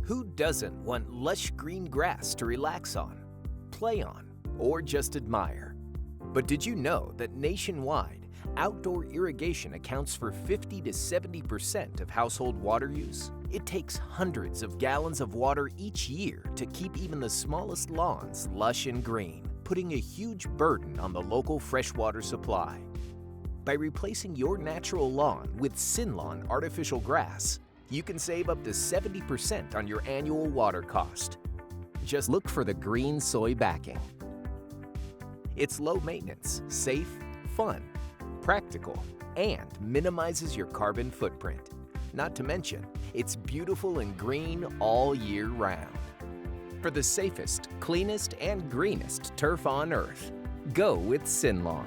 Who doesn't want lush green grass to relax on, play on, or just admire? But did you know that nationwide, outdoor irrigation accounts for 50 to 70% of household water use? It takes hundreds of gallons of water each year to keep even the smallest lawns lush and green, putting a huge burden on the local freshwater supply. By replacing your natural lawn with SYNLawn artificial grass, you can save up to 70% on your annual water cost. Just look for the green soy backing. It's low maintenance, safe, fun, practical, and minimizes your carbon footprint. Not to mention, it's beautiful and green all year round. For the safest, cleanest, and greenest turf on earth, go with SYNLawn.